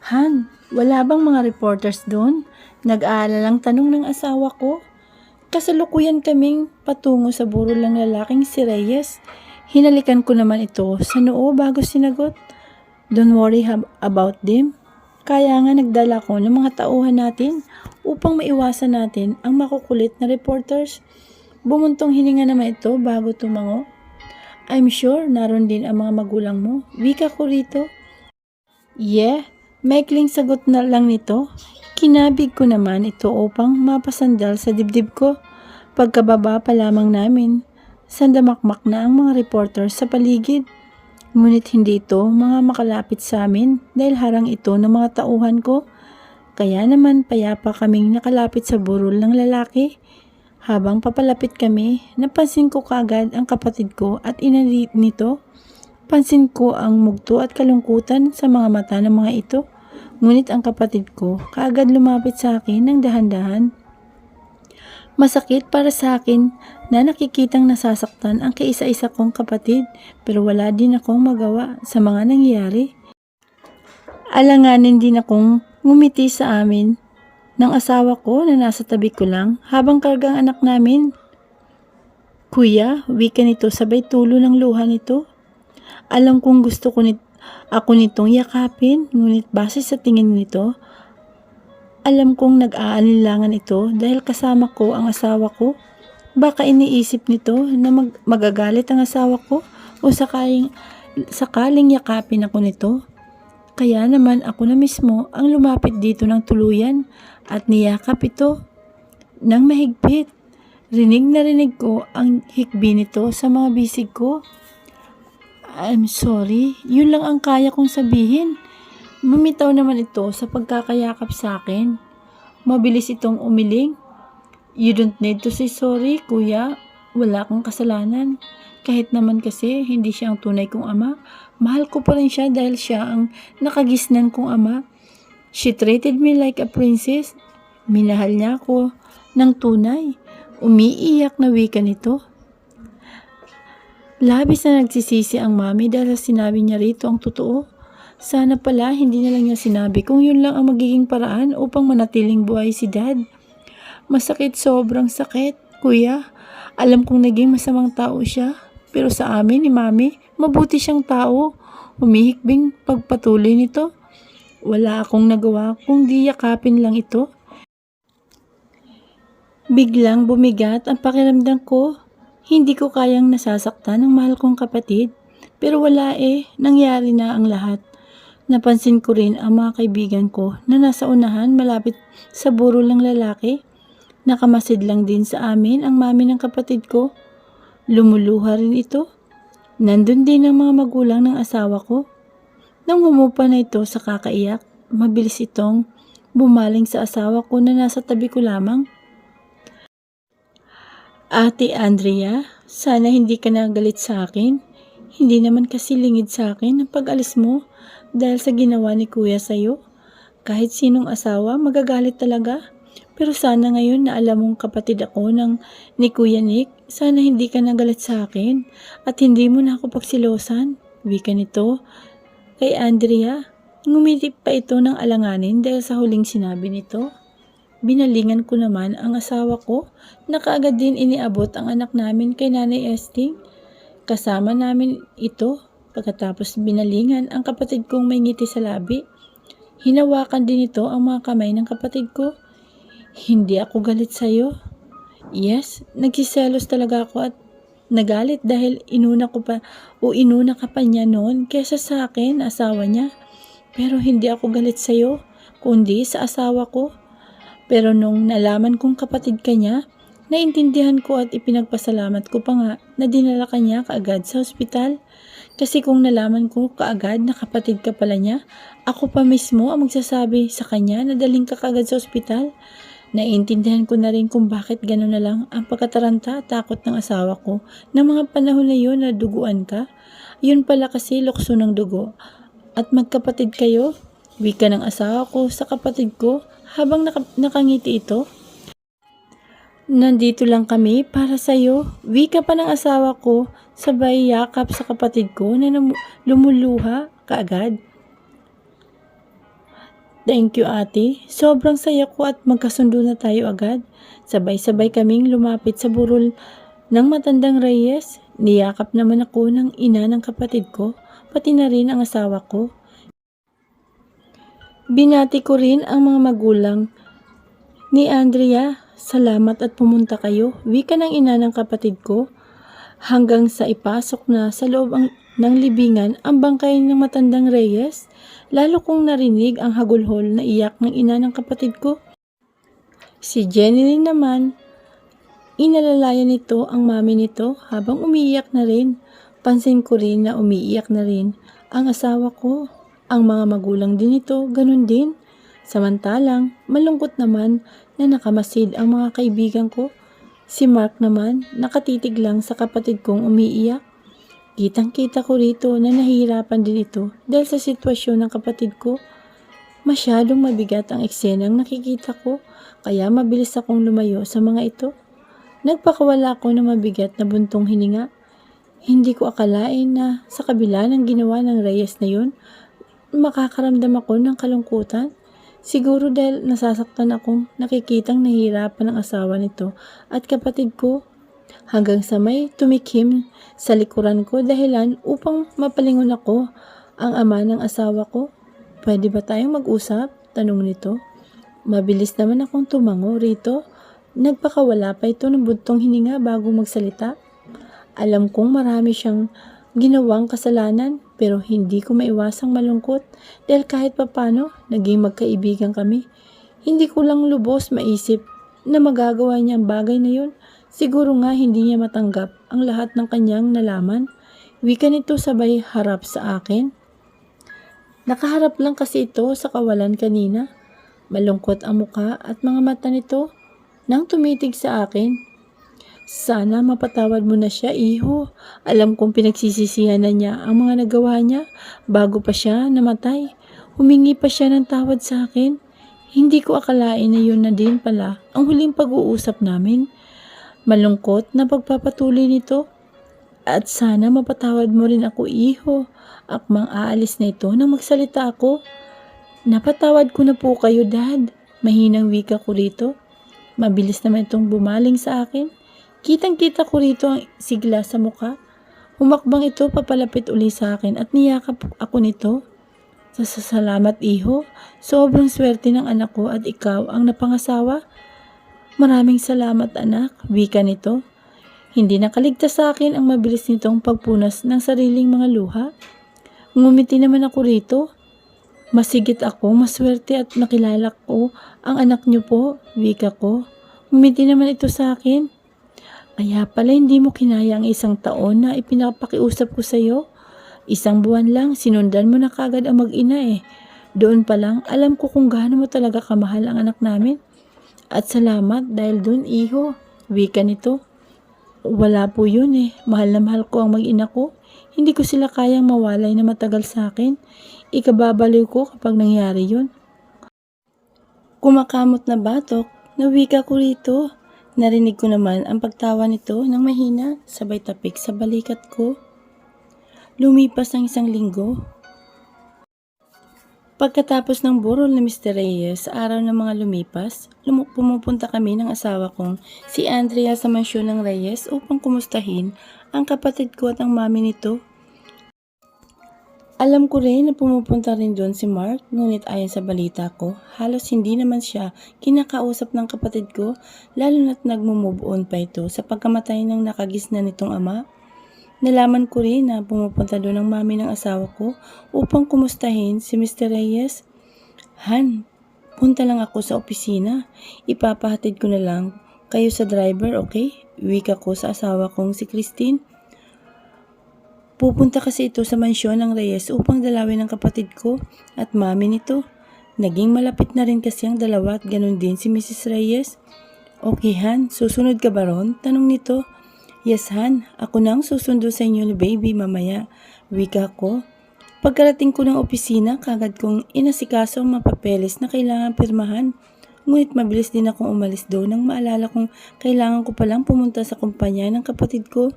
Han, wala bang mga reporters doon? Nag-aalalang tanong ng asawa ko. Kasalukuyan kaming patungo sa burol ng lalaking si Reyes. Hinalikan ko naman ito sa noo bago sinagot. Don't worry about them. Kaya nga nagdala ko ng mga tauhan natin upang maiwasan natin ang makukulit na reporters. Bumuntong hininga naman ito bago tumango. I'm sure naroon din ang mga magulang mo. Wika ko rito. Yeah, maikling sagot na lang nito. Kinabig ko naman ito upang mapasandal sa dibdib ko. Pagkababa pa lamang namin, sandamakmak na ang mga reporter sa paligid. Ngunit hindi ito mga makalapit sa amin dahil harang ito ng mga tauhan ko. Kaya naman payapa kaming nakalapit sa burol ng lalaki. Habang papalapit kami, napansin ko kaagad ang kapatid ko at ina nito. Pansin ko ang mugto at kalungkutan sa mga mata ng mga ito. Ngunit ang kapatid ko kaagad lumapit sa akin ng dahan-dahan. Masakit para sa akin na nakikitang nasasaktan ang kaisa-isa kong kapatid, pero wala din akong magawa sa mga nangyayari. Alanganin din akong ngumiti sa amin ng asawa ko na nasa tabi ko lang habang kargang anak namin. Kuya, wika nito sabay tulo ng luha nito. Alam kong gusto ko ako nitong yakapin, ngunit base sa tingin nito, alam kong nag-aalinlangan ito dahil kasama ko ang asawa ko. Baka iniisip nito na magagalit ang asawa ko o sakaling yakapin ako nito. Kaya naman ako na mismo ang lumapit dito ng tuluyan at niyakap ito ng mahigpit. Rinig na rinig ko ang hikbi nito sa mga bisig ko. I'm sorry, yun lang ang kaya kong sabihin. Bumitaw naman ito sa pagkakayakap sa akin. Mabilis itong umiling. You don't need to say sorry, kuya. Wala kang kasalanan. Kahit naman kasi hindi siya ang tunay kong ama, mahal ko pa rin siya dahil siya ang nakagisnan kong ama. She treated me like a princess. Minahal niya ako ng tunay. Umiiyak na wika nito. Labis na nagsisisi ang mami dahil sinabi niya rito ang totoo. Sana pala hindi na lang niya sinabi kung yun lang ang magiging paraan upang manatiling buhay si dad. Masakit, sobrang sakit, kuya. Alam kong naging masamang tao siya. Pero sa amin ni mami, mabuti siyang tao. Humihikbing pagpatuloy nito. Wala akong nagawa kung di yakapin lang ito. Biglang bumigat ang pakiramdam ko. Hindi ko kayang nasasaktan ng mahal kong kapatid. Pero wala nangyari na ang lahat. Napansin ko rin ang mga kaibigan ko na nasa unahan malapit sa burol ng lalaki. Nakamasid lang din sa amin ang mami ng kapatid ko. Lumuluha rin ito. Nandun din ang mga magulang ng asawa ko. Nang humupa na ito sa kakaiyak, mabilis itong bumaling sa asawa ko na nasa tabi ko lamang. Ate Andrea, sana hindi ka nagalit sa akin. Hindi naman kasi lingid sa akin ang pag-alis mo dahil sa ginawa ni kuya sa'yo. Kahit sinong asawa, magagalit talaga. Pero sana ngayon na alam mong kapatid ako ni Kuya Nick, sana hindi ka nagalit sa akin at hindi mo na ako pagsilosan. Wika nito kay Andrea. Ngumiti pa ito ng alanganin dahil sa huling sinabi nito. Binalingan ko naman ang asawa ko na kaagad din iniabot ang anak namin kay Nanay Esting. Kasama namin ito pagkatapos binalingan ang kapatid kong may ngiti sa labi. Hinawakan din ito ang mga kamay ng kapatid ko. Hindi ako galit sa'yo. Yes, nagsiselos talaga ako at nagalit dahil inuna ka pa niya noon kesa sa akin, asawa niya. Pero hindi ako galit sa'yo, kundi sa asawa ko. Pero nung nalaman kong kapatid ka niya, naintindihan ko at ipinagpasalamat ko pa nga na dinala ka niya kaagad sa ospital. Kasi kung nalaman ko kaagad na kapatid ka pala niya, ako pa mismo ang magsasabi sa kanya na daling ka kaagad sa ospital. Naintindihan ko na rin kung bakit gano'n na lang ang pagkataranta at takot ng asawa ko ng mga panahon na yun na duguan ka. Yun pala kasi lukso ng dugo. At magkapatid kayo, wika ng asawa ko sa kapatid ko habang nakangiti ito. Nandito lang kami para sa'yo, wika pa ng asawa ko sabay yakap sa kapatid ko na lumuluha kaagad. Thank you ate. Sobrang saya ko at magkasundo na tayo agad. Sabay-sabay kaming lumapit sa burol ng matandang Reyes. Niyakap naman ako ng ina ng kapatid ko, pati na rin ang asawa ko. Binati ko rin ang mga magulang ni Andrea. Salamat at pumunta kayo, wika ng ina ng kapatid ko. Hanggang sa ipasok na sa loob ng libingan ang bangkay ng matandang Reyes, lalo kong narinig ang hagulhol na iyak ng ina ng kapatid ko. Si Jenny naman, inalalayan nito ang mami nito habang umiiyak na rin. Pansin ko rin na umiiyak na rin ang asawa ko. Ang mga magulang din ito, ganun din. Samantalang, malungkot naman na nakamasid ang mga kaibigan ko. Si Mark naman, nakatitig lang sa kapatid kong umiiyak. Kitang-kita ko rito na nahihirapan din ito dahil sa sitwasyon ng kapatid ko. Masyadong mabigat ang eksenang nakikita ko, kaya mabilis akong lumayo sa mga ito. Nagpakawala ako ng mabigat na buntong hininga. Hindi ko akalain na sa kabila ng ginawa ng Reyes na yun, makakaramdam ako ng kalungkutan. Siguro dahil nasasaktan akong nakikitang nahihirapan ang asawa nito at kapatid ko. Hanggang sa may tumikim sa likuran ko dahilan upang mapalingon ako ang ama ng asawa ko. Pwede ba tayong mag-usap? Tanong nito. Mabilis naman akong tumango rito. Nagpakawala pa ito ng buntong hininga bago magsalita. Alam kong marami siyang ginawang kasalanan pero hindi ko maiwasang malungkot dahil kahit papano naging magkaibigan kami. Hindi ko lang lubos maisip na magagawa niya ang bagay na yun. Siguro nga hindi niya matanggap ang lahat ng kanyang nalaman. Wika nito sabay harap sa akin. Nakaharap lang kasi ito sa kawalan kanina. Malungkot ang muka at mga mata nito nang tumitig sa akin. Sana mapatawad mo na siya, iho. Alam kong pinagsisisihan na niya ang mga nagawa niya bago pa siya namatay. Humingi pa siya ng tawad sa akin. Hindi ko akalain na yun na din pala ang huling pag-uusap namin. Malungkot na pagpapatuloy nito. At sana mapatawad mo rin ako, iho. Akmang aalis na ito nang magsalita ako. Napatawad ko na po kayo, Dad. Mahinang wika ko rito. Mabilis naman itong bumaling sa akin. Kitang-kita ko rito ang sigla sa muka. Humakbang ito papalapit uli sa akin at niyakap ako nito. Salamat, iho. Sobrang swerte ng anak ko at ikaw ang napangasawa. Maraming salamat, anak. Wika nito. Hindi nakaligtas sa akin ang mabilis nitong pagpunas ng sariling mga luha. Ngumiti naman ako rito. Masigit ako, maswerte at nakilala ko ang anak niyo po. Wika ko. Ngumiti naman ito sa akin. Kaya pala hindi mo kinaya ang 1 taon na ipinapakiusap ko sa iyo. 1 buwan lang, sinundan mo na kagad ang mag-ina eh. Doon pa lang, alam ko kung gaano mo talaga kamahal ang anak namin. At salamat dahil doon, iho. Wika nito. Wala po yun eh. Mahal na mahal ko ang mag-ina ko. Hindi ko sila kayang mawalay na matagal sa akin. Ikababaliw ko kapag nangyari yun. Kumakamot na batok, nawika ko rito. Narinig ko naman ang pagtawa nito ng mahina, sabay tapik sa balikat ko. Lumipas ang 1 linggo. Pagkatapos ng burol ni Mr. Reyes sa araw ng mga lumipas, pumupunta kami ng asawa kong si Andrea sa mansyon ng Reyes upang kumustahin ang kapatid ko at ang mami nito. Alam ko rin na pumupunta rin doon si Mark, ngunit ayon sa balita ko, halos hindi naman siya kinakausap ng kapatid ko, lalo na't nagmo-move on pa ito sa pagkamatay ng nakagisna nitong ama. Nalaman ko rin na pumupunta doon ang mami ng asawa ko upang kumustahin si Mr. Reyes. Han, punta lang ako sa opisina. Ipapahatid ko na lang kayo sa driver, okay? Wika ko sa asawa kong si Christine. Pupunta kasi ito sa mansyon ng Reyes upang dalawin ang kapatid ko at mami nito. Naging malapit na rin kasi ang dalawa at ganun din si Mrs. Reyes. Okay, Han, susunod ka ba ron? Tanong nito. Yes, Han, ako nang susundo sa inyo ni baby mamaya. Wika ko. Pagkarating ko ng opisina, kagad kong inasikaso ang mapapeles na kailangan pirmahan. Ngunit mabilis din akong umalis doon nang maalala kong kailangan ko palang pumunta sa kumpanya ng kapatid ko.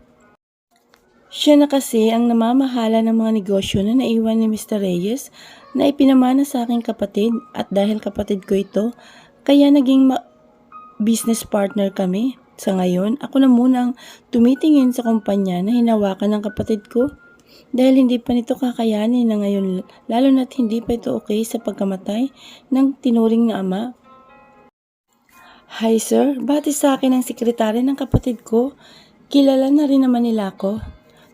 Siya na kasi ang namamahala ng mga negosyo na naiwan ni Mr. Reyes na ipinamana sa aking kapatid at dahil kapatid ko ito, kaya naging business partner kami. Sa ngayon, ako na muna ang tumitingin sa kumpanya na hinawakan ng kapatid ko dahil hindi pa nito kakayanin na ngayon lalo na't hindi pa ito okay sa pagkamatay ng tinuring na ama. Hi sir, bati sa akin ang sekretary ng kapatid ko. Kilala na rin naman nila ako.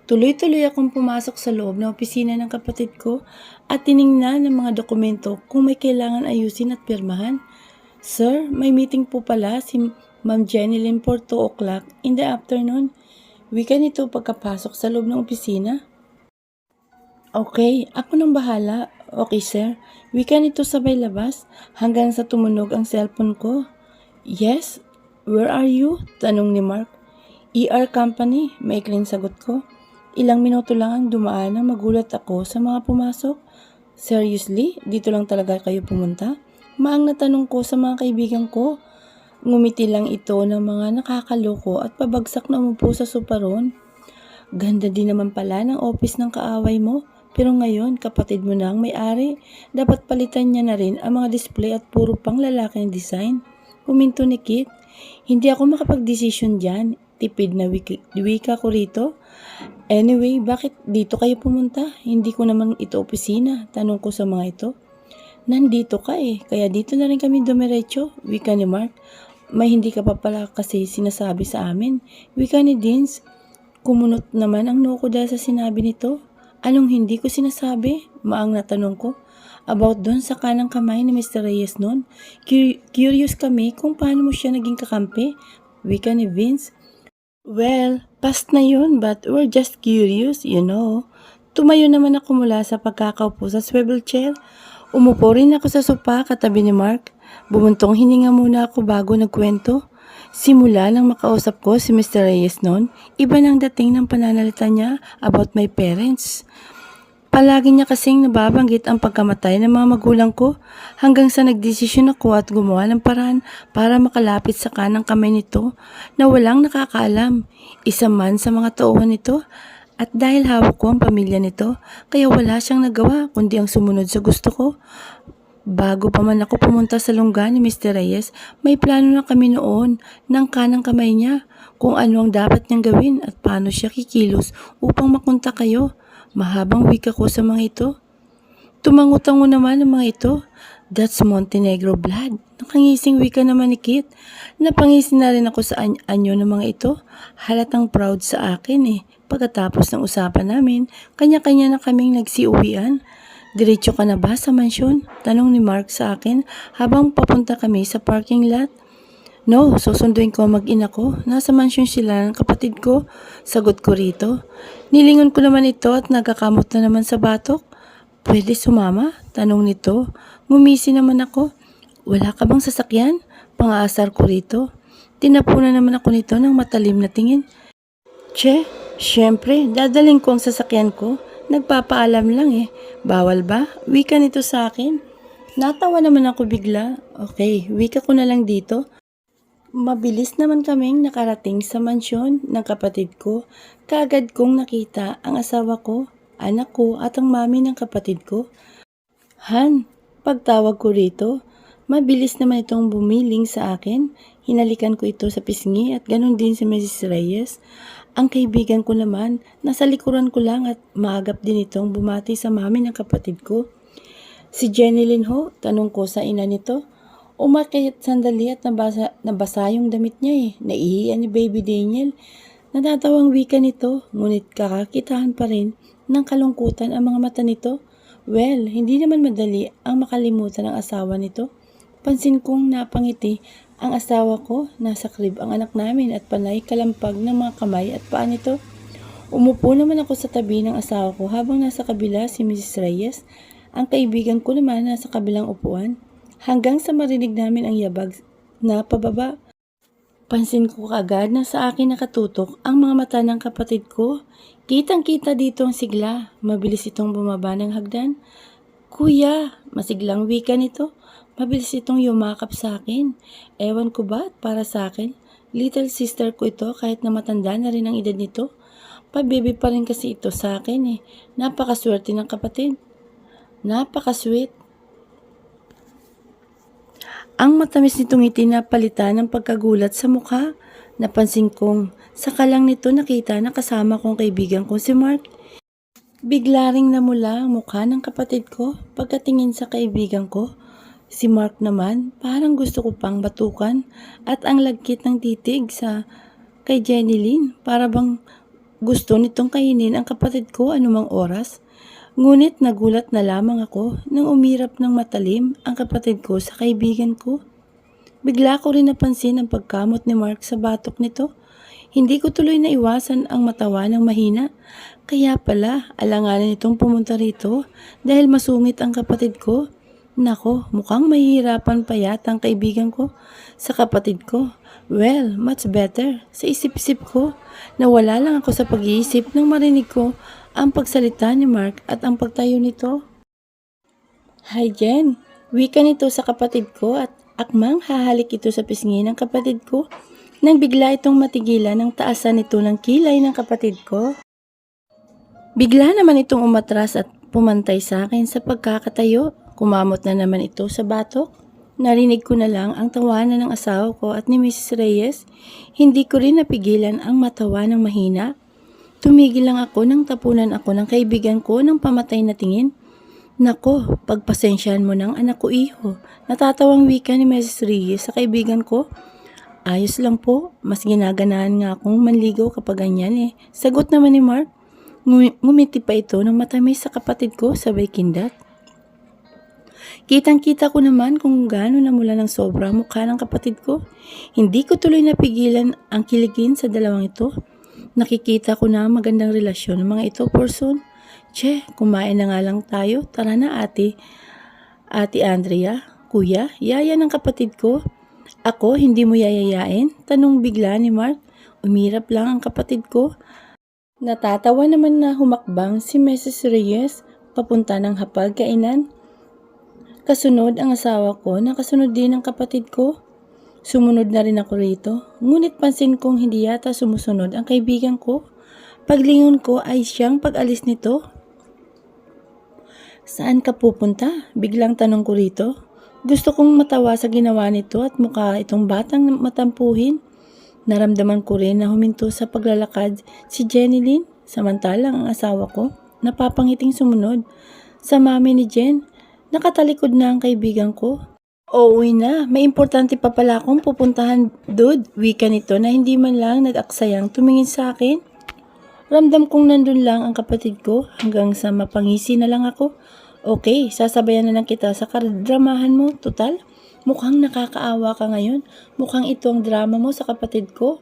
Tuloy-tuloy akong pumasok sa loob ng opisina ng kapatid ko at tiningnan ng mga dokumento kung may kailangan ayusin at pirmahan. Sir, may meeting po pala si Ma'am Jenilyn for 2 o'clock in the afternoon. Wika nito pagkapasok sa loob ng opisina. Okay, ako nang bahala. Okay sir, wika nito sabay labas hanggang sa tumunog ang cellphone ko. Yes, where are you? Tanong ni Mark. ER company, maikling sagot ko. Ilang minuto lang ang dumaan nang magulat ako sa mga pumasok. Seriously, dito lang talaga kayo pumunta? Maang natanong ko sa mga kaibigan ko. Ngumiti lang ito ng mga nakakaloko at pabagsak na umupo sa soparon. Ganda din naman pala ng office ng kaaway mo. Pero ngayon, kapatid mo na ang may-ari. Dapat palitan niya na rin ang mga display at puro pang lalaking design. Kuminto ni Kit. Hindi ako makapag-desisyon dyan. Tipid na wika ko rito. Anyway, bakit dito kayo pumunta? Hindi ko naman ito opisina. Tanong ko sa mga ito. Nandito ka eh, kaya dito na rin kami dumiretso, wika ni Mark. May hindi ka pa pala kasi sinasabi sa amin. Wika ni Dins. Kumunot naman ang noo ko dahil sa sinabi nito. Anong hindi ko sinasabi? Maang natanong ko. About doon sa kanang kamay ni Mr. Reyes noon. Curious kami kung paano mo siya naging kakampi. Wika ni Vince. Well, past na yun but we're just curious, you know. Tumayo naman ako mula sa pagkakaupo sa swivel chair. Umupo rin ako sa sopa katabi ni Mark. Bumuntong hininga muna ako bago nagkwento. Simula nang makausap ko si Mr. Reyes noon, iba nang dating ng pananalita niya about my parents. Palagi niya kasing nababanggit ang pagkamatay ng mga magulang ko hanggang sa nagdesisyon ako at gumawa ng paraan para makalapit sa kanang kamay nito na walang nakakaalam, isa man sa mga tauhan nito. At dahil hawak ko ang pamilya nito, kaya wala siyang nagawa kundi ang sumunod sa gusto ko. Bago pa man ako pumunta sa lungga ni Mr. Reyes, may plano na kami noon ng kanang kamay niya kung ano ang dapat niyang gawin at paano siya kikilos upang makunta kayo. Mahabang wika ko sa mga ito. Tumangutango naman ang mga ito. That's Montenegro blood. Nakangising wika naman ni Kit. Napangisi na rin ako sa anyo ng mga ito. Halatang proud sa akin eh. Pagkatapos ng usapan namin, kanya-kanya na kaming nagsiuwian. Diretso ka na ba sa mansyon? Tanong ni Mark sa akin habang papunta kami sa parking lot. No, susunduin ko mag-ina ko. Nasa mansyon sila ng kapatid ko. Sagot ko rito. Nilingon ko naman ito at nagkakamot na naman sa batok. Pwede sumama? Tanong nito. Ngumisi naman ako. Wala ka bang sasakyan? Pang-aasar ko rito. Tinapunan naman ako nito ng matalim na tingin. Che, syempre, dadaling ko ang sasakyan ko. Nagpapaalam lang eh. Bawal ba? Wika nito sa akin. Natawa naman ako bigla. Okay, wika ko na lang dito. Mabilis naman kaming nakarating sa mansyon ng kapatid ko. Kaagad kong nakita ang asawa ko, anak ko at ang mami ng kapatid ko. Han, pagtawag ko rito, mabilis naman itong bumiling sa akin. Hinalikan ko ito sa pisngi at ganun din si Mrs. Reyes. Ang kaibigan ko naman, nasa likuran ko lang at maagap din itong bumati sa mami ng kapatid ko. Si Jenilyn ho, tanong ko sa ina nito. Umakit sandali at nabasa yung damit niya eh. Naihiyan ni Baby Daniel. Natatawang wika nito, ngunit kakakitahan pa rin ng kalungkutan ang mga mata nito. Well, hindi naman madali ang makalimutan ng asawa nito. Pansin kong napangiti ang asawa ko, nasa crib ang anak namin at panay kalampag ng mga kamay at paa nito. Umupo naman ako sa tabi ng asawa ko habang nasa kabila si Mrs. Reyes. Ang kaibigan ko naman nasa kabilang upuan. Hanggang sa marinig namin ang yabag na pababa. Pansin ko kagad na sa akin nakatutok ang mga mata ng kapatid ko. Kitang-kita dito ang sigla. Mabilis itong bumaba ng hagdan. Kuya, masiglang wika nito. Mabilis itong yumakap sa akin. Ewan ko ba para sa akin? Little sister ko ito kahit na matanda na rin ang edad nito. Pabibi pa rin kasi ito sa akin eh. Napakaswerte ng kapatid. Napakasweet. Ang matamis nitong ngiti na palitan ng pagkagulat sa mukha. Napansin kong saka lang nito nakita na kasama kong kaibigan ko si Mark. Bigla ring namula ang mukha ng kapatid ko pagkatingin sa kaibigan ko. Si Mark naman parang gusto ko pang batukan at ang lagkit ng titig sa kay Jenilyn para bang gusto nitong kainin ang kapatid ko anumang oras. Ngunit nagulat na lamang ako nang umirap ng matalim ang kapatid ko sa kaibigan ko. Bigla ko rin napansin ang pagkamot ni Mark sa batok nito. Hindi ko tuloy na iwasan ang matawa ng mahina. Kaya pala, alanganin itong pumunta rito dahil masungit ang kapatid ko. Nako, mukhang mahihirapan pa yata ang kaibigan ko sa kapatid ko. Well, much better. Sa isip-isip ko, nawala lang ako sa pag-iisip nang marinig ko ang pagsalita ni Mark at ang pagtayo nito. Hi Jen, wika nito sa kapatid ko at akmang hahalik ito sa pisngi ng kapatid ko nang bigla itong matigilan ng taasan nito ng kilay ng kapatid ko. Bigla naman itong umatras at pumantay sa akin sa pagkakatayo. Kumamot na naman ito sa batok. Narinig ko na lang ang tawanan ng asawa ko at ni Mrs. Reyes. Hindi ko rin napigilan ang matawa ng mahina. Tumigil lang ako nang tapunan ako ng kaibigan ko ng pamatay na tingin. Nako, pagpasensyahan mo ng anak ko iho. Natatawang wika ni Mrs. Reyes sa kaibigan ko. Ayos lang po, mas ginaganahan nga akong manligaw kapag ganyan eh. Sagot naman ni Mark. Ngumiti pa ito ng matamis sa kapatid ko sabay kindat. Kitang-kita ko naman kung gaano namula ng sobra mukha ng kapatid ko. Hindi ko tuloy napigilan ang kiligin sa dalawang ito. Nakikita ko na magandang relasyon ng mga ito, person. Che, kumain na nga lang tayo. Tara na ate. Ate Andrea, kuya, yaya ng kapatid ko. Ako, hindi mo yayayain? Tanong bigla ni Mark. Umirap lang ang kapatid ko. Natatawa naman na humakbang si Mrs. Reyes papunta ng hapag-kainan. Kasunod ang asawa ko, nakasunod din ang kapatid ko. Sumunod na rin ako rito, ngunit pansin kong hindi yata sumusunod ang kaibigan ko. Paglingon ko ay siyang pag-alis nito. Saan ka pupunta? Biglang tanong ko rito. Gusto kong matawa sa ginawa nito at mukha itong batang matampuhin. Naramdaman ko rin na huminto sa paglalakad si Jenilyn, samantalang ang asawa ko napapangiting sumunod. Sa mami ni Jen, nakatalikod na ang kaibigan ko. Uuwi na, may importante pa pala akong pupuntahan, dude. Wika nito na hindi man lang nag-aksayang tumingin sa akin. Ramdam kong nandun lang ang kapatid ko hanggang sa mapangisi na lang ako. Okay, sasabayan na lang kita sa kadramahan mo, total. Mukhang nakakaawa ka ngayon. Mukhang ito ang drama mo sa kapatid ko.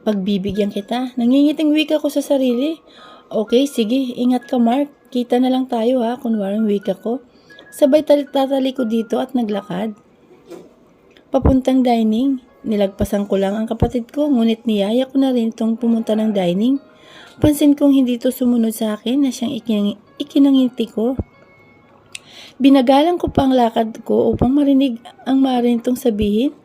Pagbibigyan kita, nangingiting wika ko sa sarili. Okay, sige, ingat ka Mark. Kita na lang tayo ha, kunwarang wika ko. Sabay tatali ko dito at naglakad. Papuntang dining. Nilagpasan ko lang ang kapatid ko, ngunit niyaya ko na rin itong pumunta ng dining. Pansin kong hindi ito sumunod sa akin na siyang ikinangiti ko. Binagalan ko pa ang lakad ko upang marinig ang maaari nitong sabihin.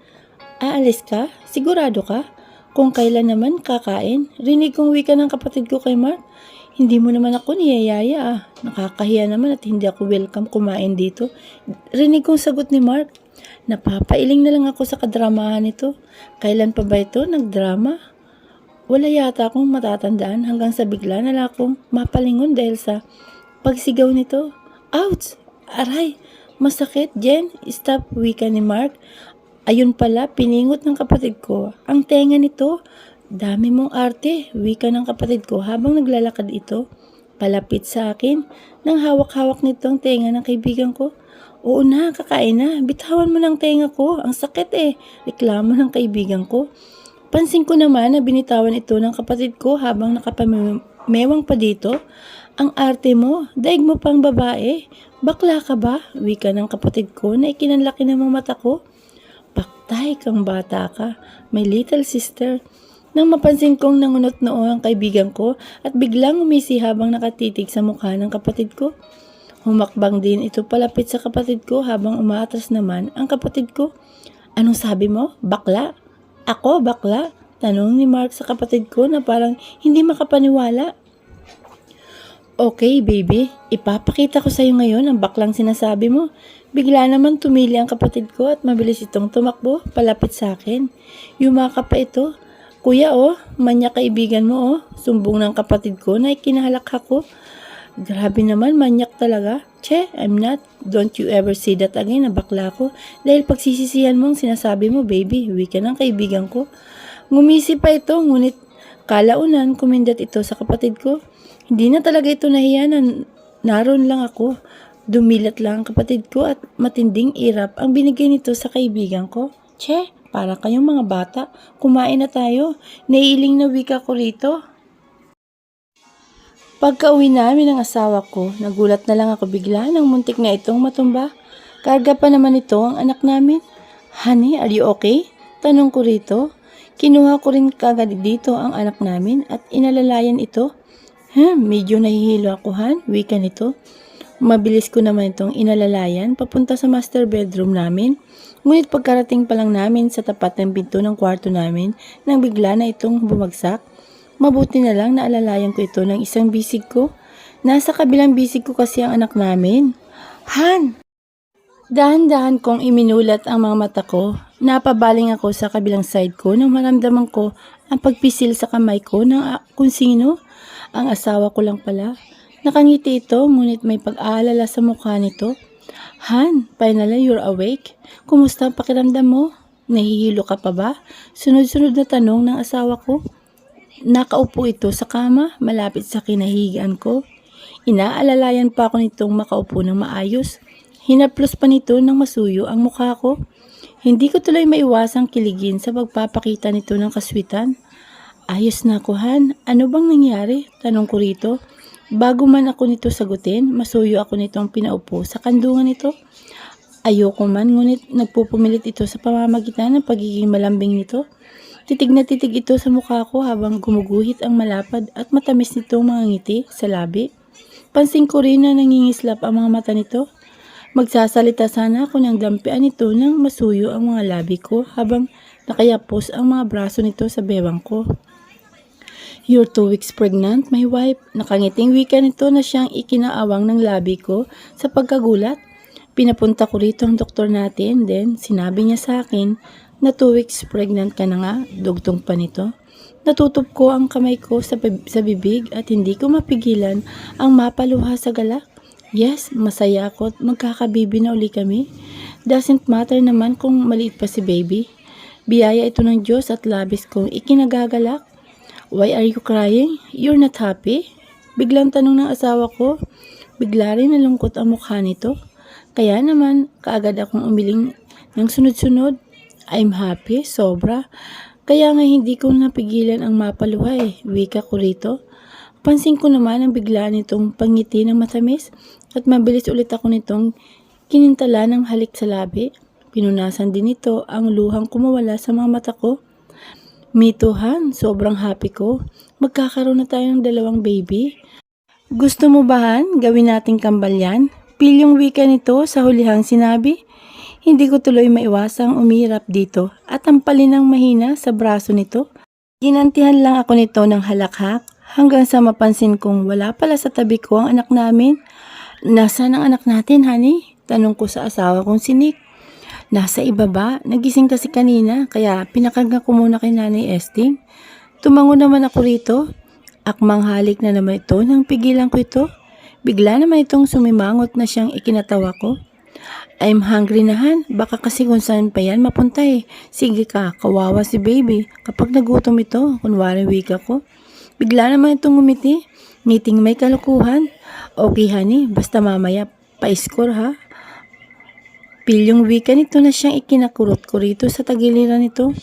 Aalis ka? Sigurado ka? Kung kailan naman kakain? Rinig kong wika ng kapatid ko kay Mark. Hindi mo naman ako niyayaya ah. Nakakahiya naman at hindi ako welcome kumain dito. Rinig kong sagot ni Mark. Napapailing na lang ako sa kadramahan nito. Kailan pa ba ito nagdrama? Wala yata akong matatandaan hanggang sa bigla na lang akong mapalingon dahil sa pagsigaw nito. Ouch! Aray! Masakit, Jen! Stop, wika ni Mark. Ayun pala, piningot ng kapatid ko. Ang tenga nito, dami mong arte, wika ng kapatid ko habang naglalakad ito. Palapit sa akin, nang hawak-hawak nitong tenga ng kaibigan ko. Oo na, kakain na. Bitawan mo ng tenga ko. Ang sakit eh. Reklamo ng kaibigan ko. Pansin ko naman na binitawan ito ng kapatid ko habang nakapamewang pa dito. Ang arte mo, daig mo pang babae. Bakla ka ba? Wika ng kapatid ko na ikinanlaki ng mga mata ko. Paktay kang bata ka, my little sister. Nang mapansin kong nangunot noo ang kaibigan ko at biglang umisi habang nakatitig sa mukha ng kapatid ko. Humakbang din ito palapit sa kapatid ko habang umaatras naman ang kapatid ko. Anong sabi mo? Bakla? Ako, bakla? Tanong ni Mark sa kapatid ko na parang hindi makapaniwala. Okay, baby. Ipapakita ko sa'yo ngayon ang baklang sinasabi mo. Bigla naman tumili ang kapatid ko at mabilis itong tumakbo palapit sa akin. Yumakap pa ito. Kuya manyak kaibigan mo Sumbong ng kapatid ko na ikinahalakha ko. Grabe naman, manyak talaga. Che, I'm not. Don't you ever say that again na bakla ko. Dahil pagsisisihan mo ang sinasabi mo, baby. Wika ng kaibigan ko. Ngumisi pa ito, ngunit kalaunan kumindat ito sa kapatid ko. Hindi na talaga ito nahiya na naroon lang ako. Dumilat lang ang kapatid ko at matinding irap ang binigay nito sa kaibigan ko. Che, para kayong mga bata. Kumain na tayo. Naiiling na wika ko rito. Pagka-uwi namin ng asawa ko, nagulat na lang ako bigla nang muntik na itong matumba. Karga pa naman ito ang anak namin. Honey, are you okay? Tanong ko rito. Kinuha ko rin kagad dito ang anak namin at inalalayan ito. Medyo nahihilo ako, Han. Wika nito. Mabilis ko naman itong inalalayan papunta sa master bedroom namin. Ngunit pagkarating pa lang namin sa tapat ng pinto ng kwarto namin nang bigla na itong bumagsak. Mabuti na lang naalalayan ko ito ng isang bisig ko. Nasa kabilang bisig ko kasi ang anak namin. Han! Dahan-dahan kong iminulat ang mga mata ko. Napabaling ako sa kabilang side ko nang maramdaman ko ang pagpisil sa kamay ko ng kung sino. Ang asawa ko lang pala. Nakangiti ito ngunit may pag-aalala sa mukha nito. Han, finally you're awake. Kumusta ang pakiramdam mo? Nahihilo ka pa ba? Sunod-sunod na tanong ng asawa ko. Nakaupo ito sa kama, malapit sa kinahigaan ko. Inaalalayan pa ako nitong makaupo ng maayos. Hinaplos pa nito ng masuyo ang mukha ko. Hindi ko tuloy maiwasang kiligin sa pagpapakita nito ng kaswitan. Ayos na ako, Han. Ano bang nangyari? Tanong ko rito. Bago man ako nito sagutin, masuyo ako nitong pinaupo sa kandungan nito. Ayoko man, ngunit nagpupumilit ito sa pamamagitan ng pagiging malambing nito. Titig na titig ito sa mukha ko habang gumuguhit ang malapad at matamis nitong mga ngiti sa labi. Pansin ko rin na nangingislap ang mga mata nito. Magsasalita sana ako ng dampian nito nang masuyo ang mga labi ko habang nakayapos ang mga braso nito sa bewang ko. You're 2 weeks pregnant, my wife. Nakangiting wika nito na siyang ikinaawang ng labi ko sa pagkagulat. Pinapunta ko rito ang doktor natin, then sinabi niya sa akin na 2 weeks pregnant ka na nga, dugtong pa nito. Natutup ko ang kamay ko sa bibig at hindi ko mapigilan ang mapaluha sa galak. Yes, masaya ako at magkakabibi na uli kami. Doesn't matter naman kung maliit pa si baby. Biyaya ito ng Diyos at labis kong ikinagagalak. Why are you crying? You're not happy? Biglang tanong ng asawa ko. Bigla rin nalungkot ang mukha nito. Kaya naman, kaagad akong umiling ng sunod-sunod. I'm happy, sobra. Kaya nga hindi ko napigilan ang mapaluha wika ko rito. Pansin ko naman ang bigla nitong pangiti ng matamis at mabilis ulit ako nitong kinintala ng halik sa labi. Pinunasan din ito ang luhang kumawala sa mga mata ko. Mituhan, sobrang happy ko. Magkakaroon na tayo ng 2 baby. Gusto mo ba, Han? Gawin nating kambal yan? Pilyong wika nito sa hulihang sinabi. Hindi ko tuloy maiwasang umirap dito at tampalin ng mahina sa braso nito. Ginantihan lang ako nito ng halakhak hanggang sa mapansin kong wala pala sa tabi ko ang anak namin. Nasaan ang anak natin, honey? Tanong ko sa asawa kong si Nick. Nasa ibaba, nagising kasi kanina kaya pinakarga ko muna kay Nanay Esting. Tumango naman ako rito. Akmang halik na naman ito nang pigilan ko ito. Bigla naman itong sumimangot na siyang ikinatawa ko. I'm hungry na, Han. Baka kasi kung saan pa yan mapunta Sige ka, kawawa si baby. Kapag nagutom ito, kunwari wika ko. Bigla naman itong ngumiti. Ngiting may kalukuhan. Okay, honey, basta mamaya pa-score ha. Pilyong wika nito na siyang ikinakurot ko rito sa tagiliran nito.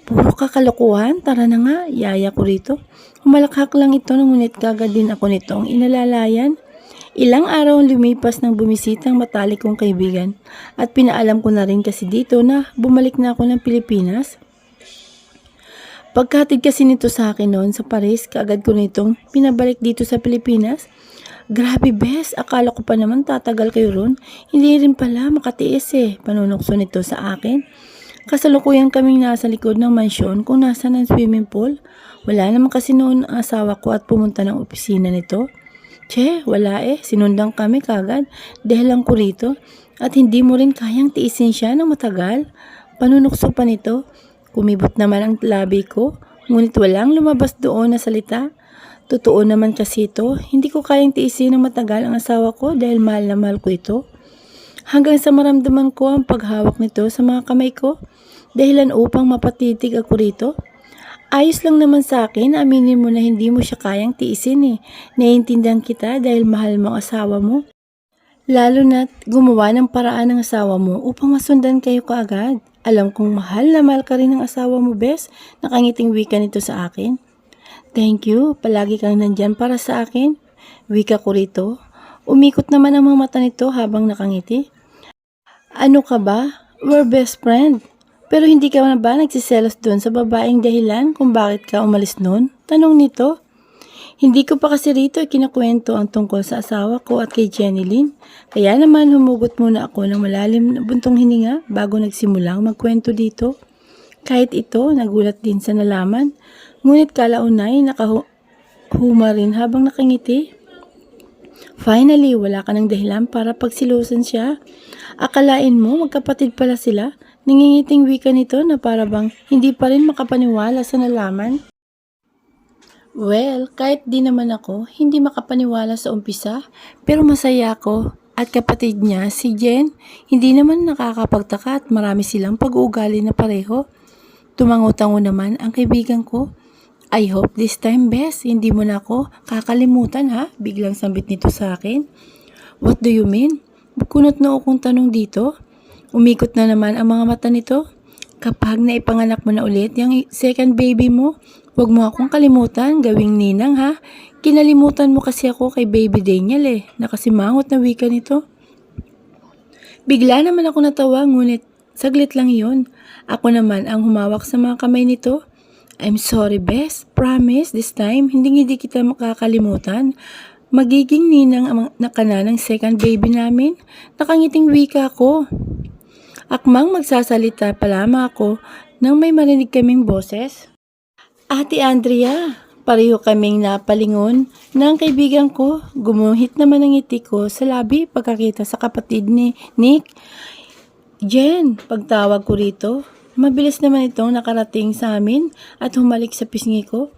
Puro kakalukuhan, tara na nga, yaya ko rito. Humalakhak lang ito ngunit kagad din ako nitong inalalayan. Ilang araw ang lumipas nang bumisita ang matalik kong kaibigan at pinaalam ko na rin kasi dito na bumalik na ako ng Pilipinas. Pagkatid kasi nito sa akin noon sa Paris, kaagad ko nitong pinabalik dito sa Pilipinas. Grabe bes, akala ko pa naman tatagal kayo ron. Hindi rin pala makatiis panunokso nito sa akin. Kasalukuyan kaming nasa likod ng mansyon kung nasaan ang swimming pool. Wala naman kasi noon ang asawa ko at pumunta ng opisina nito. Wala sinundan kami kagad dahil lang ko rito at hindi mo rin kayang tiisin siya ng matagal. Panunukso pa nito. Kumibot naman ang labi ko, ngunit walang lumabas doon na salita. Totoo naman kasi ito, hindi ko kayang tiisin ng matagal ang asawa ko dahil mahal na mahal ko ito. Hanggang sa maramdaman ko ang paghawak nito sa mga kamay ko, dahilan upang mapatitig ako rito. Ayos lang naman sa akin, aminin mo na hindi mo siya kayang tiisin. Naiintindihan kita dahil mahal mo ang asawa mo. Lalo na't gumawa ng paraan ng asawa mo upang masundan kayo kaagad. Alam kong mahal na mahal ka rin ng asawa mo, bes. Nakangiting wika nito sa akin. Thank you, palagi kang nandyan para sa akin. Wika ko rito. Umikot naman ang mga mata nito habang nakangiti. Ano ka ba? We're best friend. Pero hindi ka na ba nagsiselos doon sa babaeng dahilan kung bakit ka umalis noon? Tanong nito. Hindi ko pa kasi rito ikinakwento ang tungkol sa asawa ko at kay Jenny Lynn. Kaya naman humugot muna ako ng malalim na buntong hininga bago nagsimulang magkwento dito. Kahit ito, nagulat din sa nalaman. Ngunit kalaunay nakahuma rin habang nakangiti. Finally, wala ka ng dahilan para pagsilusan siya. Akalain mo magkapatid pala sila? Nangingiting wika nito na para bang hindi pa rin makapaniwala sa nalaman. Well, kahit di naman ako, hindi makapaniwala sa umpisa, pero masaya ako. At kapatid niya, si Jen, hindi naman nakakapagtaka at marami silang pag-uugali na pareho. Tumango-tango naman ang kaibigan ko. I hope this time, bes, hindi mo na ako kakalimutan ha? Biglang sambit nito sa akin. What do you mean? Kunot na akong tanong dito. Umikot na naman ang mga mata nito. Kapag naipanganak mo na ulit yung second baby mo, huwag mo akong kalimutan, gawing ninang ha. Kinalimutan mo kasi ako kay baby Daniel Nakasimangot na wika nito. Bigla naman ako natawa, ngunit saglit lang yun. Ako naman ang humawak sa mga kamay nito. I'm sorry, bes. Promise, this time, hindi kita makakalimutan. Magiging ninang ang nakananang second baby namin. Nakangiting wika ko. Akmang magsasalita pa lamang ako nang may marinig kaming boses. Ate Andrea, pareho kaming napalingon ng kaibigan ko. Gumuhit naman ang ngiti ko sa labi pagkakita sa kapatid ni Nick. Jen, pagtawag ko rito. Mabilis naman itong nakarating sa amin at humalik sa pisngi ko.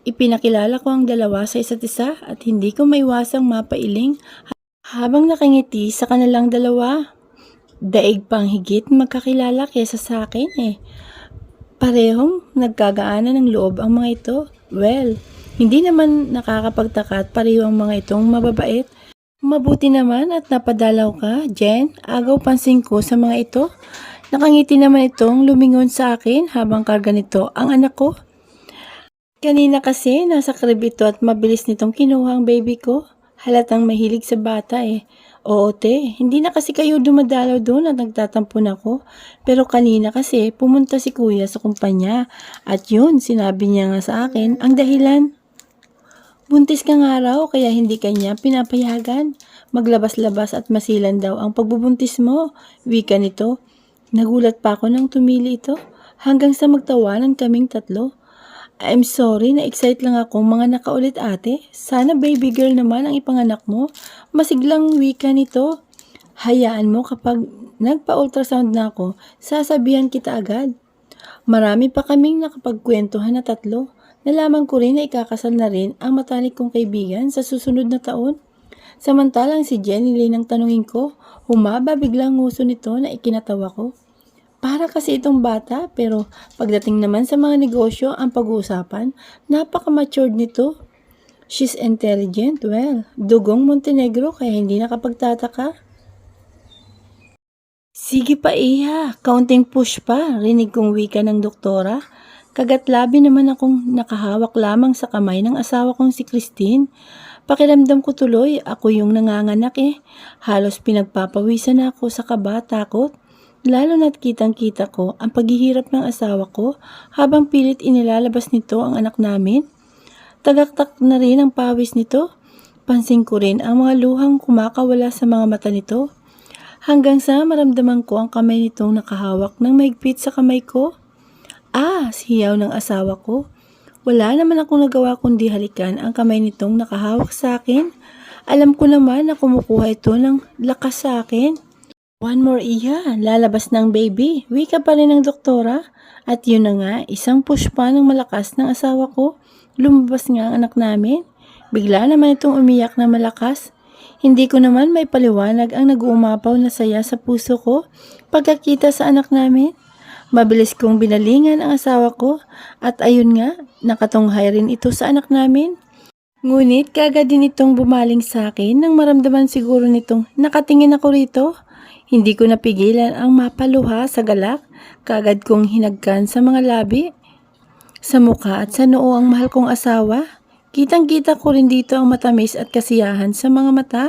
Ipinakilala ko ang dalawa sa isa't isa at hindi ko maiwasang mapailing habang nakangiti sa kanilang dalawa. Daig pang higit magkakilala kesa sa akin Parehong nagkagaanan ng loob ang mga ito. Well, hindi naman nakakapagtaka at pareho ang mga itong mababait. Mabuti naman at napadalaw ka, Jen. Agaw pansin ko sa mga ito. Nakangiti naman itong lumingon sa akin habang karga nito ang anak ko. Kanina kasi nasa krib ito at mabilis nitong kinuha ang baby ko. Halatang mahilig sa bata Oo te, hindi na kasi kayo dumadalaw doon at nagtatampon ako. Pero kanina kasi pumunta si kuya sa kumpanya at yun sinabi niya nga sa akin ang dahilan. Buntis ka nga raw kaya hindi kanya pinapayagan. Maglabas-labas at masilan daw ang pagbubuntis mo. Wika nito. Nagulat pa ako nang tumili ito hanggang sa magtawanan kaming tatlo. I'm sorry, na-excite lang ako mga nakaulit ate. Sana baby girl naman ang ipanganak mo. Masiglang wika nito. Hayaan mo kapag nagpa-ultrasound na ako, sasabihan kita agad. Marami pa kaming nakapagkwentuhan na tatlo. Nalaman ko rin na ikakasal na rin ang matalik kong kaibigan sa susunod na taon. Samantalang si Jenny Lynn ang tanungin ko, humaba biglang nguso nito na ikinatawa ko. Para kasi itong bata, pero pagdating naman sa mga negosyo ang pag-uusapan, napaka-matured nito. She's intelligent, well, dugong Montenegro kaya hindi nakapagtataka. Sige pa iya, kaunting push pa, rinig kong wika ng doktora. Kagatlabi naman akong nakahawak lamang sa kamay ng asawa kong si Christine. Pakiramdam ko tuloy, ako yung nanganganak Halos pinagpapawisan ako sa kaba, takot. Lalo na't kitang-kita ko ang paghihirap ng asawa ko habang pilit inilalabas nito ang anak namin. Tagaktak na rin ang pawis nito. Pansin ko rin ang mga luhang kumakawala sa mga mata nito. hanggang sa maramdaman ko ang kamay nitong nakahawak ng mahigpit sa kamay ko. Siyaw ng asawa ko. Wala naman akong nagawa kundi halikan ang kamay nitong nakahawak sa akin. Alam ko naman na kumukuha ito ng lakas sa akin. One more lalabas ng baby. Wika pa rin ng doktora. At yun na nga, isang push pa ng malakas ng asawa ko. Lumabas nga ang anak namin. Bigla naman itong umiyak na malakas. Hindi ko naman may paliwanag ang nag-uumapaw na saya sa puso ko pagkakita sa anak namin. Mabilis kong binalingan ang asawa ko at ayun nga, nakatunghay rin ito sa anak namin. Ngunit kaagad din itong bumaling sa akin nang maramdaman siguro nitong nakatingin ako rito. Hindi ko napigilan ang mapaluha sa galak. Kaagad kong hinagkan sa mga labi, sa mukha at sa noo ang mahal kong asawa. Kitang-kita ko rin dito ang matamis at kasiyahan sa mga mata.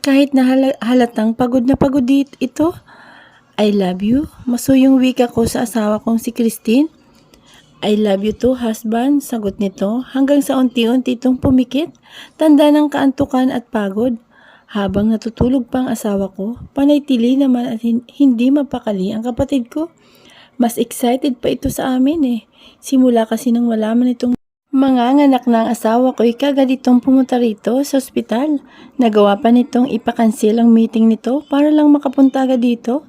Kahit na halatang pagod na pagod ito. I love you. Masuyong wika ko sa asawa kong si Christine. I love you too, husband. Sagot nito hanggang sa unti-unti itong pumikit. Tanda ng kaantukan at pagod. Habang natutulog pa ang asawa ko, panay-tili naman at hindi mapakali ang kapatid ko. Mas excited pa ito sa amin Simula kasi nang wala man itong manganganak na ang asawa ko, kagad itong pumunta rito sa ospital. Nagawa pa nitong ipakansil ang meeting nito para lang makapunta agad dito.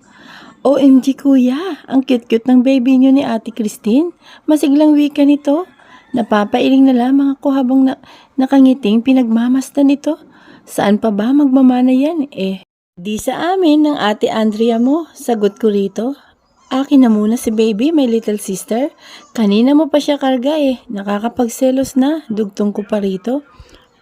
OMG kuya, ang cute-cute ng baby niyo ni Ate Christine. Masiglang wika nito. Napapailing na lamang ako habang nakangiting pinagmamasdan nito. Saan pa ba magmamana yan Di sa amin ng Ate Andrea mo, sagot ko rito. Akin na muna si baby, my little sister. Kanina mo pa siya karga Nakakapagselos na, dugtong ko pa rito.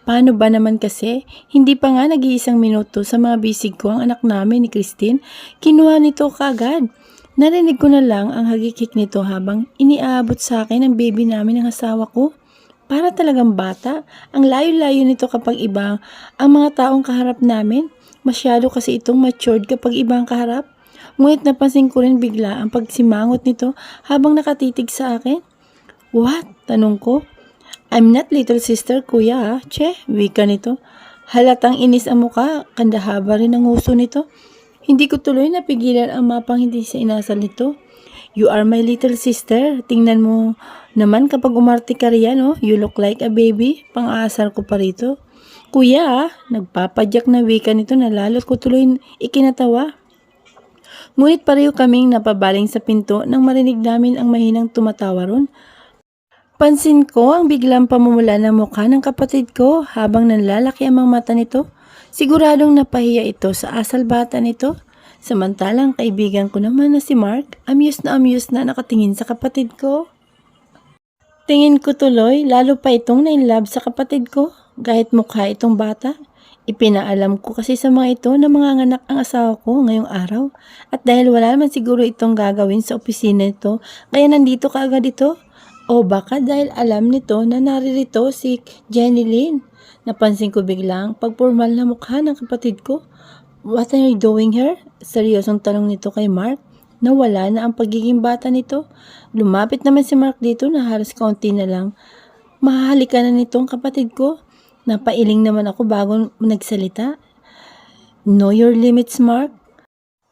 Paano ba naman kasi? Hindi pa nga nag-iisang minuto sa mga bisig ko ang anak namin ni Christine. Kinuha nito kaagad. Narinig ko na lang ang hagikik nito habang iniaabot sa akin ang baby namin ng asawa ko. Para talagang bata. Ang layo-layo nito kapag iba ang mga taong kaharap namin. Masyado kasi itong matured kapag ibang kaharap. Ngunit napansin ko rin bigla ang pagsimangot nito habang nakatitig sa akin. What? Tanong ko. I'm not little sister, kuya Che, wika nito. Halatang inis ang muka, kandahaba rin ang uso nito. Hindi ko tuloy napigilan ang mapang hindi sa inasal nito. You are my little sister. Tingnan mo naman kapag umarte ka riyan, You look like a baby. Pang-aasar ko pa rito. Kuya, nagpapadyak na wika nito na lalo't ko tuloy ikinatawa. Ngunit pareho kaming napabaling sa pinto nang marinig namin ang mahinang tumatawa ron. Pansin ko ang biglang pamumula ng mukha ng kapatid ko habang nanlalaki ang mga mata nito. Siguradong napahiya ito sa asal bata nito. Samantalang kaibigan ko naman na si Mark, amused na nakatingin sa kapatid ko. Tingin ko tuloy, lalo pa itong na-inlove sa kapatid ko, kahit mukha itong bata. Ipinaalam ko kasi sa mga ito na manganganak ang asawa ko ngayong araw. At dahil wala naman siguro itong gagawin sa opisina nito, kaya nandito kaagad ito. O baka dahil alam nito na naririto si Jenny Lynn. Napansin ko biglang pagpormal na mukha ng kapatid ko. What are you doing here? Seryosong tanong nito kay Mark. Nawala na ang pagiging bata nito. Lumapit naman si Mark dito na halos kaunti na lang. Mahahalikan na nitong kapatid ko. Napailing naman ako bago nagsalita. Know your limits, Mark.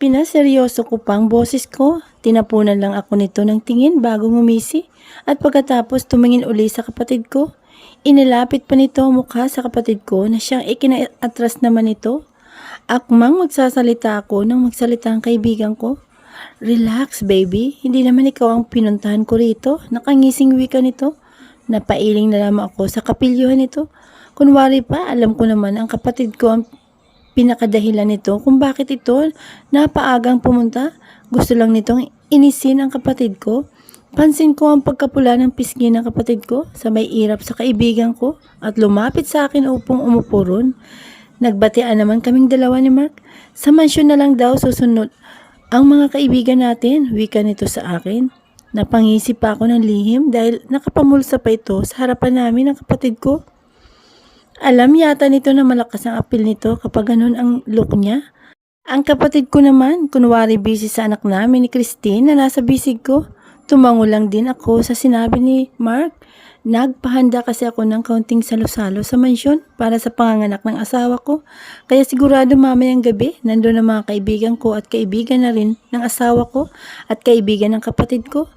Pinaseryoso ko pang boses ko. Tinapunan lang ako nito ng tingin bago ngumisi. At pagkatapos tumingin uli sa kapatid ko. Inilapit pa nito ang mukha sa kapatid ko na siyang ikinaatras naman ito. Akmang magsasalita ako nang magsalita ang kaibigan ko. Relax baby, hindi naman ikaw ang pinuntahan ko rito. Nakangising wika nito. Napailing na lamang ako sa kapilyuhan nito. Kunwari pa, alam ko naman ang kapatid ko ang pinakadahilan nito kung bakit ito napaagang pumunta. Gusto lang nitong inisin ang kapatid ko. Pansin ko ang pagkapula ng pisngi ng kapatid ko sa may irap sa kaibigan ko at lumapit sa akin upang umupo ron. Nagbatian naman kaming dalawa ni Mark. Sa mansyon na lang daw susunod ang mga kaibigan natin, wika nito sa akin. Napangisip pa ako ng lihim dahil nakapamulsa pa ito sa harapan namin ng kapatid ko. Alam yata nito na malakas ang apil nito kapag ganun ang look niya. Ang kapatid ko naman, kunwari busy sa anak namin ni Christine na nasa bisig ko. Tumango lang din ako sa sinabi ni Mark. Nagpahanda kasi ako ng kaunting salo-salo sa mansyon para sa panganganak ng asawa ko. Kaya sigurado mamayang gabi, nandun ang mga kaibigan ko at kaibigan na rin ng asawa ko at kaibigan ng kapatid ko.